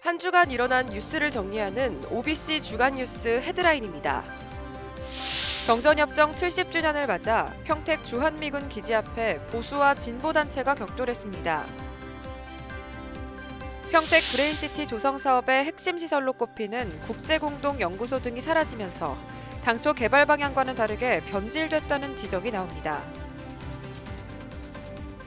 한 주간 일어난 뉴스를 정리하는 OBC 주간 뉴스 헤드라인입니다. 정전협정 70주년을 맞아 평택 주한미군 기지 앞에 보수와 진보단체가 격돌했습니다. 평택 브레인시티 조성 사업의 핵심 시설로 꼽히는 국제공동연구소 등이 사라지면서 당초 개발 방향과는 다르게 변질됐다는 지적이 나옵니다.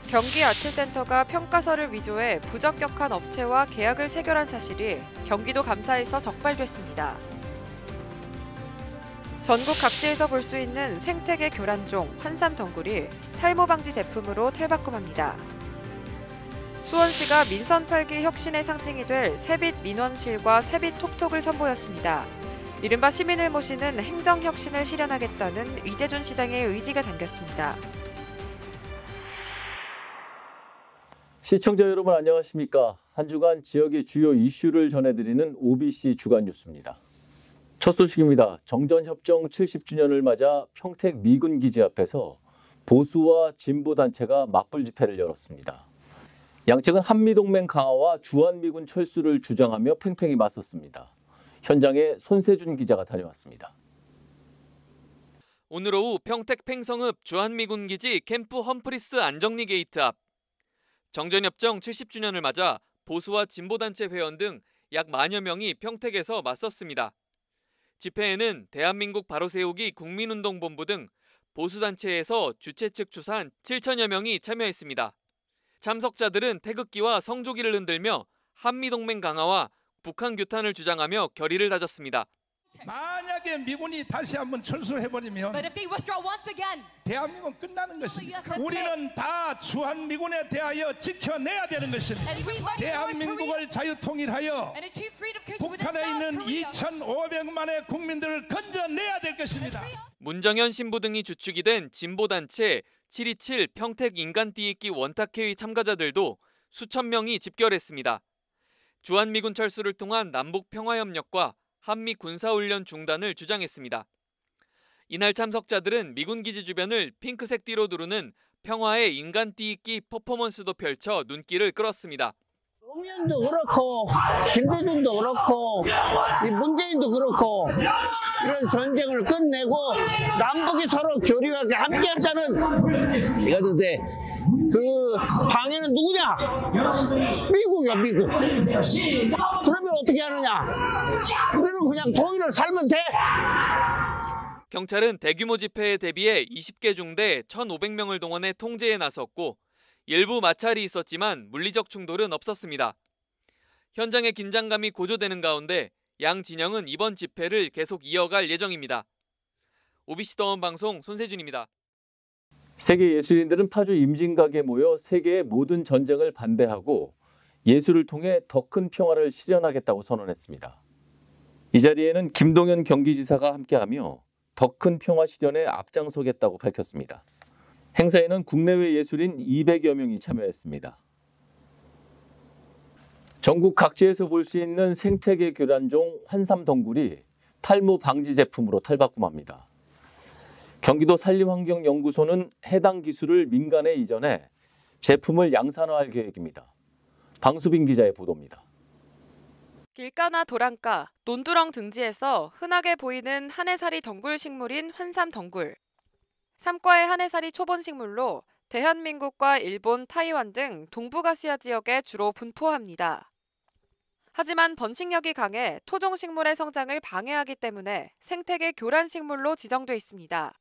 경기 아트센터가 평가서를 위조해 부적격한 업체와 계약을 체결한 사실이 경기도 감사에서 적발됐습니다. 전국 각지에서 볼 수 있는 생태계 교란종 환삼 덩굴이 탈모 방지 제품으로 탈바꿈합니다. 수원시가 민선 8기 혁신의 상징이 될 새빛 민원실과 새빛 톡톡을 선보였습니다. 이른바 시민을 모시는 행정혁신을 실현하겠다는 이재준 시장의 의지가 담겼습니다. 시청자 여러분 안녕하십니까? 한 주간 지역의 주요 이슈를 전해드리는 OBC 주간 뉴스입니다. 첫 소식입니다. 정전협정 70주년을 맞아 평택 미군 기지 앞에서 보수와 진보단체가 맞불 집회를 열었습니다. 양측은 한미동맹 강화와 주한미군 철수를 주장하며 팽팽히 맞섰습니다. 현장에 손세준 기자가 다녀왔습니다. 오늘 오후 평택 팽성읍 주한미군 기지 캠프 험프리스 안정리 게이트 앞. 정전협정 70주년을 맞아 보수와 진보단체 회원 등 약 10,000여 명이 평택에서 맞섰습니다. 집회에는 대한민국 바로세우기 국민운동본부 등 보수단체에서 주최 측 추산 7,000여 명이 참여했습니다. 참석자들은 태극기와 성조기를 흔들며 한미동맹 강화와 북한 규탄을 주장하며 결의를 다졌습니다. 만약에 미군이 다시 한번 철수해버리면 대한민국은 끝나는 것입니다. 우리는 다 주한미군에 대하여 지켜내야 되는 것입니다. 대한민국을 자유통일하여 북한에 있는 2,500만의 국민들을 건져내야 될 것입니다. 문정현 신부 등이 주축이 된 진보단체 727 평택 인간띠입기 원탁회의 참가자들도 수천 명이 집결했습니다. 주한미군 철수를 통한 남북평화협력과 한미 군사훈련 중단을 주장했습니다. 이날 참석자들은 미군 기지 주변을 핑크색 띠로 두르는 평화의 인간띠입기 퍼포먼스도 펼쳐 눈길을 끌었습니다. 노무현도 그렇고 김대중도 그렇고 문재인도 그렇고 이런 전쟁을 끝내고 남북이 서로 교류하게 함께하자는 이거는데 그 방해는 누구냐? 미국이야 미국. 그러면 어떻게 하느냐? 우리는 그냥 통일을 살면 돼. 경찰은 대규모 집회에 대비해 20개 중대 1,500명을 동원해 통제에 나섰고 일부 마찰이 있었지만 물리적 충돌은 없었습니다. 현장의 긴장감이 고조되는 가운데 양 진영은 이번 집회를 계속 이어갈 예정입니다. OBC 더원 방송 손세준입니다. 세계 예술인들은 파주 임진각에 모여 세계의 모든 전쟁을 반대하고 예술을 통해 더 큰 평화를 실현하겠다고 선언했습니다. 이 자리에는 김동연 경기지사가 함께하며 더 큰 평화 실현에 앞장서겠다고 밝혔습니다. 행사에는 국내외 예술인 200여 명이 참여했습니다. 전국 각지에서 볼 수 있는 생태계 교란종 환삼 덩굴이 탈모 방지 제품으로 탈바꿈합니다. 경기도 산림환경연구소는 해당 기술을 민간에 이전해 제품을 양산화할 계획입니다. 방수빈 기자의 보도입니다. 길가나 도랑가, 논두렁 등지에서 흔하게 보이는 한해살이 덩굴 식물인 환삼 덩굴. 삼과의 한해살이 초본 식물로 대한민국과 일본, 타이완 등 동북아시아 지역에 주로 분포합니다. 하지만 번식력이 강해 토종식물의 성장을 방해하기 때문에 생태계 교란식물로 지정돼 있습니다.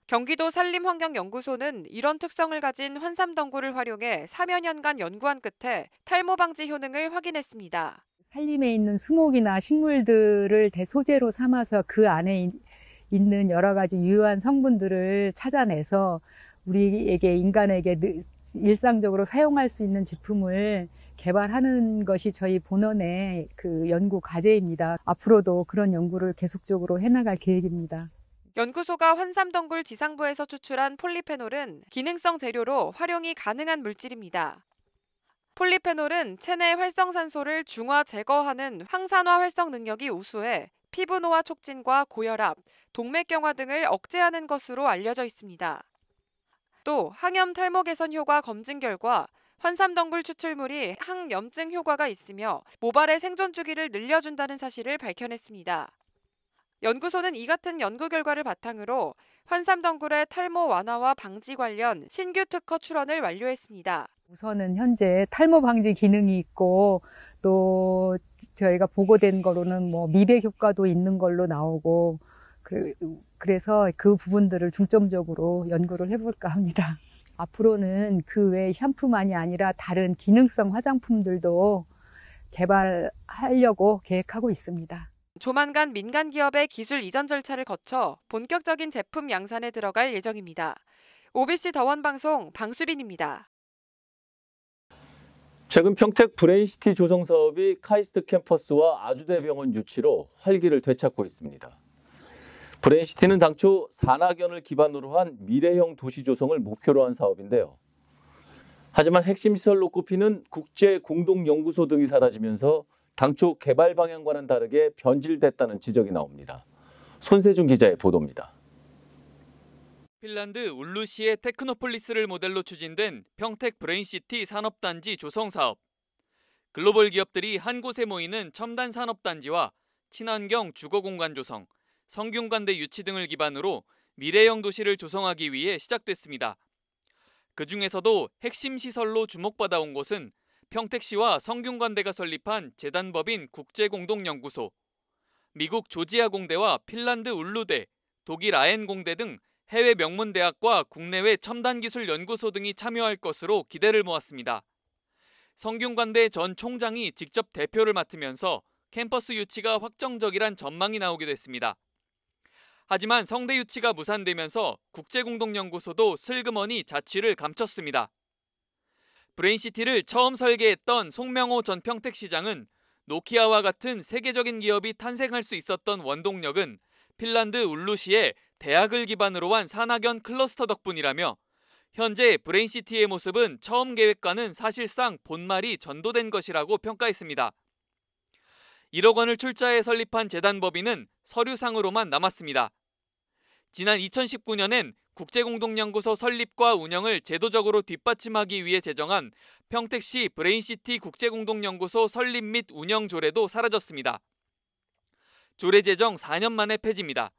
경기도 산림환경연구소는 이런 특성을 가진 환삼덩굴을 활용해 3여 년간 연구한 끝에 탈모 방지 효능을 확인했습니다. 산림에 있는 수목이나 식물들을 대소재로 삼아서 그 안에 있는 여러 가지 유효한 성분들을 찾아내서 우리에게 인간에게 일상적으로 사용할 수 있는 제품을 개발하는 것이 저희 본원의 그 연구 과제입니다. 앞으로도 그런 연구를 계속적으로 해나갈 계획입니다. 연구소가 환삼덩굴 지상부에서 추출한 폴리페놀은 기능성 재료로 활용이 가능한 물질입니다. 폴리페놀은 체내 활성산소를 중화 제거하는 항산화 활성 능력이 우수해 피부 노화 촉진과 고혈압, 동맥경화 등을 억제하는 것으로 알려져 있습니다. 또 항염 탈모 개선 효과 검증 결과 환삼덩굴 추출물이 항염증 효과가 있으며 모발의 생존 주기를 늘려준다는 사실을 밝혀냈습니다. 연구소는 이 같은 연구 결과를 바탕으로 환삼덩굴의 탈모 완화와 방지 관련 신규 특허 출원을 완료했습니다. 우선은 현재 탈모 방지 기능이 있고 또 저희가 보고된 거로는 뭐 미백 효과도 있는 걸로 나오고 그래서 그 부분들을 중점적으로 연구를 해볼까 합니다. 앞으로는 그 외 샴푸만이 아니라 다른 기능성 화장품들도 개발하려고 계획하고 있습니다. 조만간 민간 기업의 기술 이전 절차를 거쳐 본격적인 제품 양산에 들어갈 예정입니다. OBC 더원방송 방수빈입니다. 최근 평택 브레인시티 조성 사업이 카이스트 캠퍼스와 아주대병원 유치로 활기를 되찾고 있습니다. 브레인시티는 당초 산학연을 기반으로 한 미래형 도시 조성을 목표로 한 사업인데요. 하지만 핵심 시설로 꼽히는 국제공동연구소 등이 사라지면서 당초 개발 방향과는 다르게 변질됐다는 지적이 나옵니다. 손세준 기자의 보도입니다. 핀란드 울루시의 테크노폴리스를 모델로 추진된 평택 브레인시티 산업단지 조성 사업. 글로벌 기업들이 한 곳에 모이는 첨단 산업단지와 친환경 주거공간 조성, 성균관대 유치 등을 기반으로 미래형 도시를 조성하기 위해 시작됐습니다. 그중에서도 핵심 시설로 주목받아온 곳은 평택시와 성균관대가 설립한 재단법인 국제공동연구소, 미국 조지아 공대와 핀란드 울루대, 독일 아엔 공대 등 해외 명문대학과 국내외 첨단기술 연구소 등이 참여할 것으로 기대를 모았습니다. 성균관대 전 총장이 직접 대표를 맡으면서 캠퍼스 유치가 확정적이란 전망이 나오기도 했습니다. 하지만 성대 유치가 무산되면서 국제공동연구소도 슬그머니 자취를 감췄습니다. 브레인시티를 처음 설계했던 송명호 전 평택시장은 노키아와 같은 세계적인 기업이 탄생할 수 있었던 원동력은 핀란드 울루시의 대학을 기반으로 한 산학연 클러스터 덕분이라며 현재 브레인시티의 모습은 처음 계획과는 사실상 본말이 전도된 것이라고 평가했습니다. 1억 원을 출자해 설립한 재단법인은 서류상으로만 남았습니다. 지난 2019년엔 국제공동연구소 설립과 운영을 제도적으로 뒷받침하기 위해 제정한 평택시 브레인시티 국제공동연구소 설립 및 운영 조례도 사라졌습니다. 조례 제정 4년 만에 폐지입니다.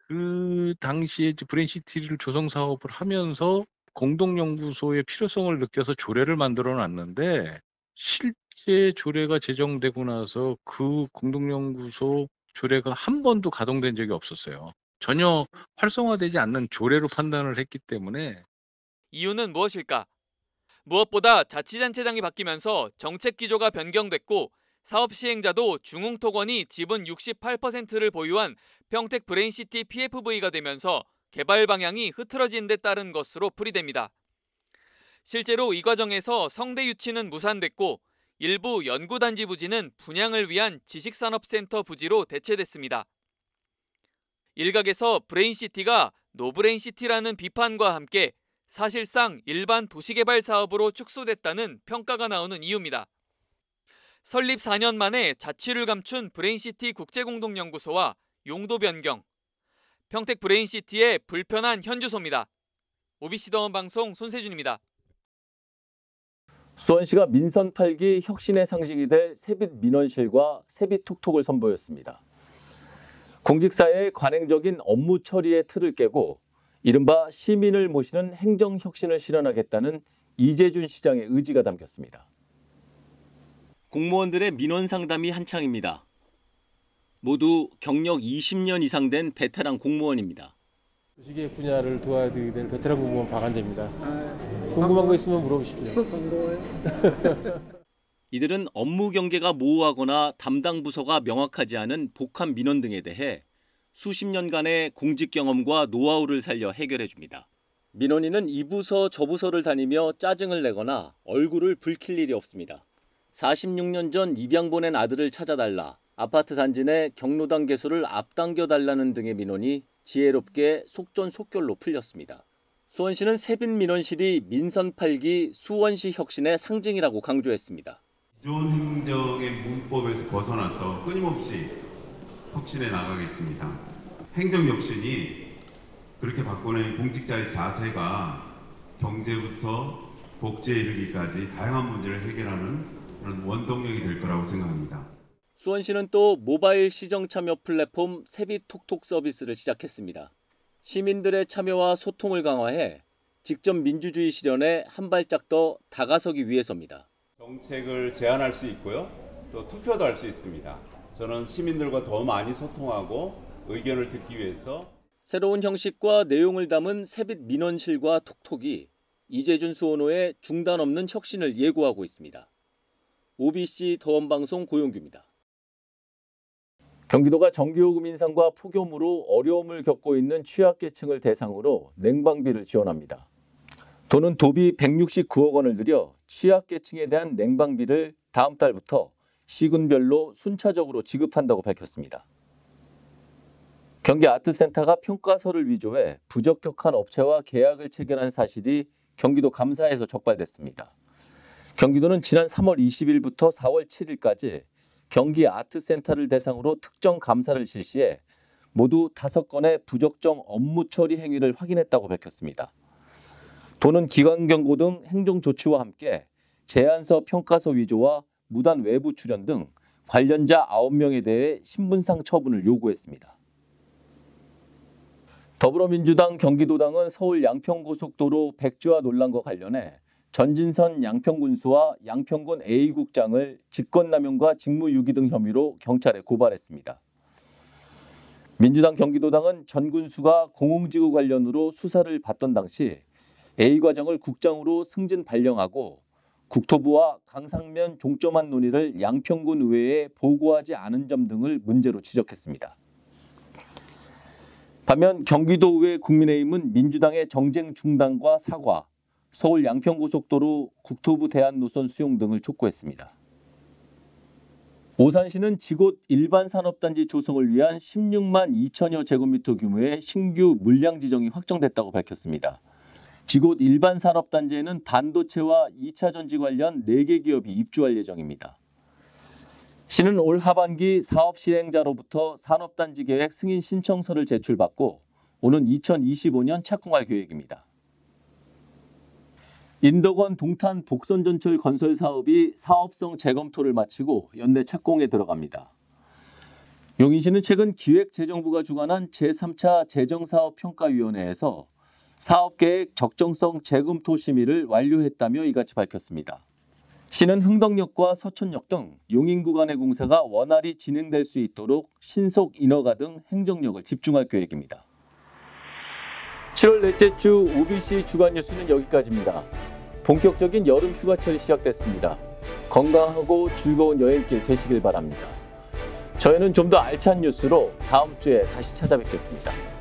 그 당시에 브레인시티를 조성 사업을 하면서 공동연구소의 필요성을 느껴서 조례를 만들어 놨는데 실제 조례가 제정되고 나서 그 공동연구소 조례가 한 번도 가동된 적이 없었어요. 전혀 활성화되지 않는 조례로 판단을 했기 때문에. 이유는 무엇일까? 무엇보다 자치단체장이 바뀌면서 정책 기조가 변경됐고 사업 시행자도 중흥토건이 지분 68%를 보유한 평택 브레인시티 PFV가 되면서 개발 방향이 흐트러진 데 따른 것으로 풀이됩니다. 실제로 이 과정에서 성대 유치는 무산됐고 일부 연구단지 부지는 분양을 위한 지식산업센터 부지로 대체됐습니다. 일각에서 브레인시티가 노브레인시티라는 비판과 함께 사실상 일반 도시개발 사업으로 축소됐다는 평가가 나오는 이유입니다. 설립 4년 만에 자취를 감춘 브레인시티 국제공동연구소와 용도 변경, 평택 브레인시티의 불편한 현주소입니다. OBC 더원방송 손세준입니다. 수원시가 민선 8기 혁신의 상징이 될 세빛 민원실과 세빛 톡톡을 선보였습니다. 공직사회의 관행적인 업무 처리의 틀을 깨고 이른바 시민을 모시는 행정혁신을 실현하겠다는 이재준 시장의 의지가 담겼습니다. 공무원들의 민원 상담이 한창입니다. 모두 경력 20년 이상 된 베테랑 공무원입니다. 도시계획 분야를 도와드리게 될 베테랑 공무원 박한재입니다. 궁금한 거 있으면 물어보십시오. 이들은 업무 경계가 모호하거나 담당 부서가 명확하지 않은 복합 민원 등에 대해 수십 년간의 공직 경험과 노하우를 살려 해결해 줍니다. 민원인은 이 부서 저 부서를 다니며 짜증을 내거나 얼굴을 붉힐 일이 없습니다. 46년 전 입양 보낸 아들을 찾아달라, 아파트 단지 내 경로당 개소를 앞당겨달라는 등의 민원이 지혜롭게 속전속결로 풀렸습니다. 수원시는 세빛 민원실이 민선 8기 수원시 혁신의 상징이라고 강조했습니다. 기존 행정의 문법에서 벗어나서 끊임없이 혁신해 나가겠습니다. 행정혁신이 그렇게 바꾸는 공직자의 자세가 경제부터 복지에 이르기까지 다양한 문제를 해결하는 그런 원동력이 될 거라고 생각합니다. 수원시는 또 모바일 시정 참여 플랫폼 세비톡톡 서비스를 시작했습니다. 시민들의 참여와 소통을 강화해 직접 민주주의 실현에 한 발짝 더 다가서기 위해서입니다. 정책을 제안할 수 있고요. 또 투표도 할 수 있습니다. 저는 시민들과 더 많이 소통하고 의견을 듣기 위해서 새로운 형식과 내용을 담은 세빛 민원실과 톡톡이 이재준 수원호의 중단 없는 혁신을 예고하고 있습니다. OBC 더원방송 고용규입니다. 경기도가 전기요금 인상과 폭염으로 어려움을 겪고 있는 취약계층을 대상으로 냉방비를 지원합니다. 도는 도비 169억 원을 들여 취약계층에 대한 냉방비를 다음 달부터 시군별로 순차적으로 지급한다고 밝혔습니다. 경기아트센터가 평가서를 위조해 부적격한 업체와 계약을 체결한 사실이 경기도 감사에서 적발됐습니다. 경기도는 지난 3월 20일부터 4월 7일까지 경기아트센터를 대상으로 특정 감사를 실시해 모두 5건의 부적정 업무 처리 행위를 확인했다고 밝혔습니다. 도는 기관경고 등 행정조치와 함께 제안서 평가서 위조와 무단 외부 출연 등 관련자 9명에 대해 신분상 처분을 요구했습니다. 더불어민주당 경기도당은 서울 양평고속도로 백지화 논란과 관련해 전진선 양평군수와 양평군 A국장을 직권남용과 직무유기 등 혐의로 경찰에 고발했습니다. 민주당 경기도당은 전 군수가 공공지구 관련으로 수사를 받던 당시 A과장을 국장으로 승진 발령하고 국토부와 강상면 종점안 논의를 양평군 의회에 보고하지 않은 점 등을 문제로 지적했습니다. 반면 경기도의회 국민의힘은 민주당의 정쟁 중단과 사과, 서울 양평고속도로 국토부 대안 노선 수용 등을 촉구했습니다. 오산시는 지곳 일반산업단지 조성을 위한 16만 2천여 제곱미터 규모의 신규 물량 지정이 확정됐다고 밝혔습니다. 지곳 일반산업단지에는 반도체와 2차 전지 관련 4개 기업이 입주할 예정입니다. 시는 올 하반기 사업 시행자로부터 산업단지 계획 승인 신청서를 제출받고 오는 2025년 착공할 계획입니다. 인덕원 동탄 복선전철 건설 사업이 사업성 재검토를 마치고 연내 착공에 들어갑니다. 용인시는 최근 기획재정부가 주관한 제3차 재정사업평가위원회에서 사업계획 적정성 재검토 심의를 완료했다며 이같이 밝혔습니다. 시는 흥덕역과 서천역 등 용인 구간의 공사가 원활히 진행될 수 있도록 신속 인허가 등 행정력을 집중할 계획입니다. 7월 넷째 주 OBC 주간 뉴스는 여기까지입니다. 본격적인 여름 휴가철이 시작됐습니다. 건강하고 즐거운 여행길 되시길 바랍니다. 저희는 좀 더 알찬 뉴스로 다음 주에 다시 찾아뵙겠습니다.